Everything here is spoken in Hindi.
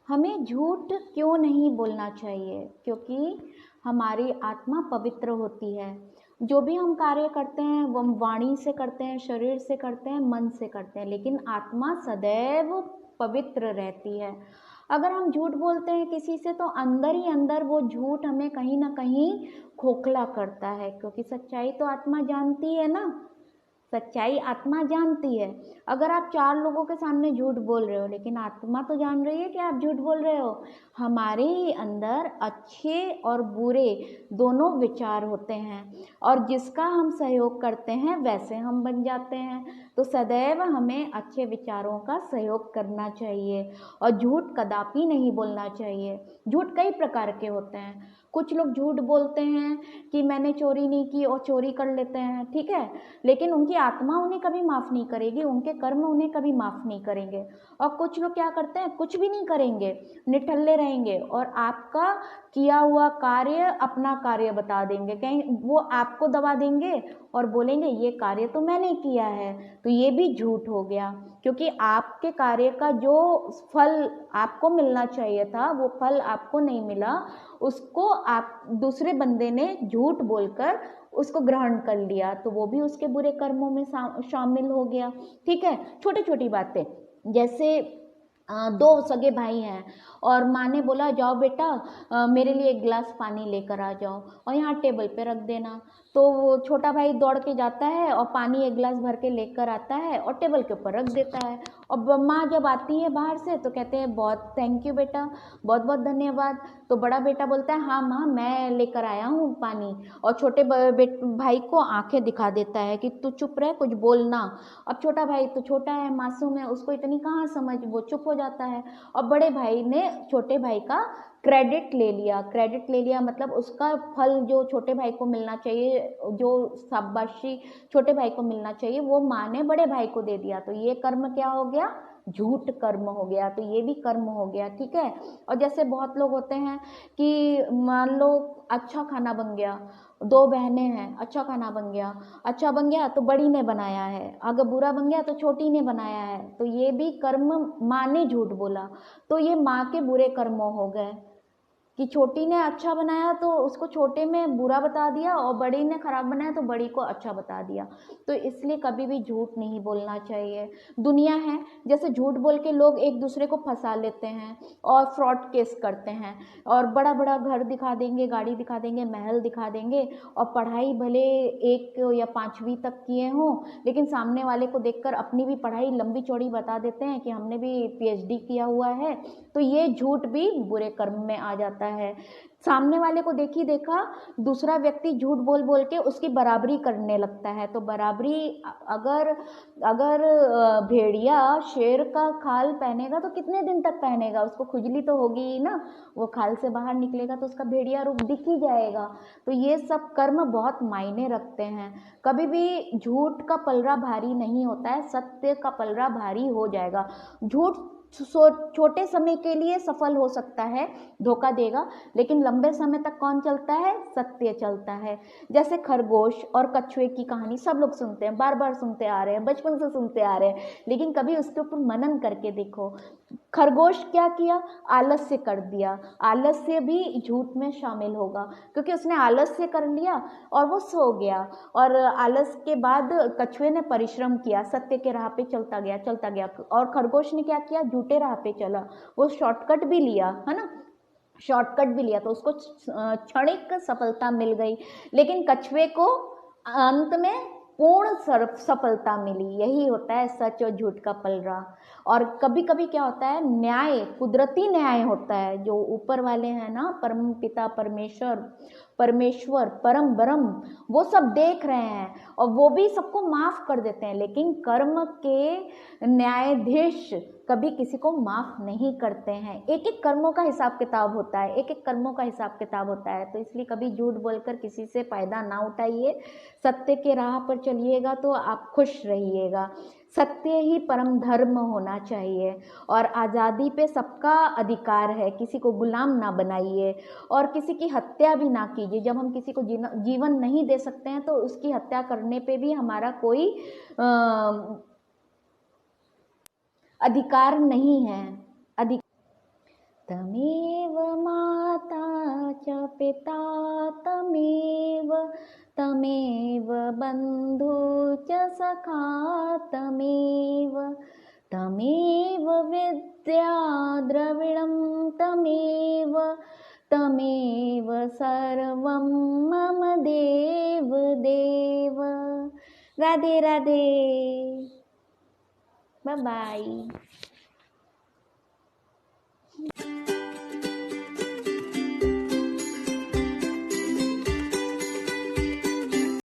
हमें झूठ क्यों नहीं बोलना चाहिए? क्योंकि हमारी आत्मा पवित्र होती है। जो भी हम कार्य करते हैं वो हम वाणी से करते हैं, शरीर से करते हैं, मन से करते हैं, लेकिन आत्मा सदैव पवित्र रहती है। अगर हम झूठ बोलते हैं किसी से तो अंदर ही अंदर वो झूठ हमें कहीं ना कहीं खोखला करता है, क्योंकि सच्चाई तो आत्मा जानती है ना। सच्चाई आत्मा जानती है। अगर आप 4 लोगों के सामने झूठ बोल रहे हो, लेकिन आत्मा तो जान रही है कि आप झूठ बोल रहे हो। हमारे ही अंदर अच्छे और बुरे दोनों विचार होते हैं, और जिसका हम सहयोग करते हैं वैसे हम बन जाते हैं। तो सदैव हमें अच्छे विचारों का सहयोग करना चाहिए, और झूठ कदापि नहीं बोलना चाहिए। झूठ कई प्रकार के होते हैं। कुछ लोग झूठ बोलते हैं कि मैंने चोरी नहीं की और चोरी कर लेते हैं, ठीक है, लेकिन उनकी आत्मा उन्हें कभी माफ़ नहीं करेगी, उनके कर्म उन्हें कभी माफ़ नहीं करेंगे। और कुछ लोग क्या करते हैं, कुछ भी नहीं करेंगे, निठल्ले रहेंगे और आपका किया हुआ कार्य अपना कार्य बता देंगे। कहीं वो आपको दबा देंगे और बोलेंगे ये कार्य तो मैंने किया है। तो ये भी झूठ हो गया, क्योंकि आपके कार्य का जो फल आपको मिलना चाहिए था वो फल आपको नहीं मिला। उसको आप दूसरे बंदे ने झूठ बोलकर उसको ग्रहण कर लिया, तो वो भी उसके बुरे कर्मों में शामिल हो गया। ठीक है, छोटी छोटी बातें, जैसे 2 सगे भाई हैं और माँ ने बोला जाओ बेटा मेरे लिए एक गिलास पानी लेकर आ जाओ और यहाँ टेबल पे रख देना। तो वो छोटा भाई दौड़ के जाता है और पानी एक गिलास भर के लेकर आता है और टेबल के ऊपर रख देता है। और माँ जब आती है बाहर से तो कहते हैं बहुत थैंक यू बेटा, बहुत बहुत धन्यवाद। तो बड़ा बेटा बोलता है हाँ माँ मैं लेकर आया हूँ पानी, और छोटे भाई को आंखें दिखा देता है कि तू चुप रह, कुछ बोलना। अब छोटा भाई तो छोटा है, मासूम है, उसको इतनी कहाँ समझ, वो चुप हो जाता है। और बड़े भाई ने छोटे भाई का क्रेडिट ले लिया। क्रेडिट ले लिया मतलब उसका फल जो छोटे भाई को मिलना चाहिए, जो शाबाशी छोटे भाई को मिलना चाहिए, वो माँ ने बड़े भाई को दे दिया। तो ये कर्म क्या हो गया, झूठ कर्म हो गया। तो ये भी कर्म हो गया, ठीक है। और जैसे बहुत लोग होते हैं कि मान लो अच्छा खाना बन गया, 2 बहनें हैं, अच्छा बन गया तो बड़ी ने बनाया है, अगर बुरा बन गया तो छोटी ने बनाया है। तो ये भी कर्म, माँ ने झूठ बोला, तो ये माँ के बुरे कर्म हो गए कि छोटी ने अच्छा बनाया तो उसको छोटे में बुरा बता दिया, और बड़ी ने खराब बनाया तो बड़ी को अच्छा बता दिया। तो इसलिए कभी भी झूठ नहीं बोलना चाहिए। दुनिया है, जैसे झूठ बोल के लोग एक दूसरे को फंसा लेते हैं और फ्रॉड केस करते हैं, और बड़ा बड़ा घर दिखा देंगे, गाड़ी दिखा देंगे, महल दिखा देंगे, और पढ़ाई भले 1 या 5वीं तक किए हों, लेकिन सामने वाले को देखकर अपनी भी पढ़ाई लंबी चौड़ी बता देते हैं कि हमने भी PhD किया हुआ है। तो ये झूठ भी बुरे कर्म में आ जाता है। सामने वाले को देखी देखा दूसरा व्यक्ति झूठ बोल बोल के उसकी बराबरी करने लगता है। तो बराबरी, अगर अगर भेड़िया शेर का खाल पहनेगा तो कितने दिन तक पहनेगा, उसको खुजली तो होगी ही ना। वो खाल से बाहर निकलेगा तो उसका भेड़िया रूप दिख ही जाएगा। तो ये सब कर्म बहुत मायने रखते हैं। कभी भी झूठ का पलड़ा भारी नहीं होता है, सत्य का पलड़ा भारी हो जाएगा। झूठ छोटे समय के लिए सफल हो सकता है, धोखा देगा, लेकिन लंबे समय तक कौन चलता है, सत्य चलता है। जैसे खरगोश और कछुए की कहानी सब लोग सुनते हैं, बार बार सुनते आ रहे हैं, बचपन से सुनते आ रहे हैं, लेकिन कभी उसके ऊपर मनन करके देखो। खरगोश क्या किया, आलस्य कर दिया। आलस्य भी झूठ में शामिल होगा, क्योंकि उसने आलस्य कर लिया और वो सो गया। और आलस के बाद कछुए ने परिश्रम किया, सत्य के राह पे चलता गया, और खरगोश ने क्या किया, झूठे राह पे चला। वो शॉर्टकट भी लिया, है ना, शॉर्टकट भी लिया तो उसको क्षणिक सफलता मिल गई, लेकिन कछुए को अंत में पूर्ण सफलता मिली। यही होता है सच और झूठ का पलड़ा। और कभी कभी क्या होता है, न्याय, कुदरती न्याय होता है, जो ऊपर वाले हैं ना, परम पिता परमेश्वर परम ब्रह्म, वो सब देख रहे हैं और वो भी सबको माफ कर देते हैं। लेकिन कर्म के न्यायाधीश कभी किसी को माफ नहीं करते हैं। एक एक कर्मों का हिसाब किताब होता है, एक एक कर्मों का हिसाब किताब होता है। तो इसलिए कभी झूठ बोलकर किसी से फायदा ना उठाइए, सत्य के राह पर चलिएगा तो आप खुश रहिएगा। सत्य ही परम धर्म होना चाहिए, और आज़ादी पे सबका अधिकार है, किसी को गुलाम ना बनाइए और किसी की हत्या भी ना कीजिए। जब हम किसी को जीवन नहीं दे सकते हैं तो उसकी हत्या करने पे भी हमारा कोई अधिकार नहीं है। तमेव माता च पिता तमेव तमेव बन्धु च सखा तमेव तमेव विद्या द्रविणं तमेव तमेव सर्वं मम देव देव। Radhe Radhe, bye bye.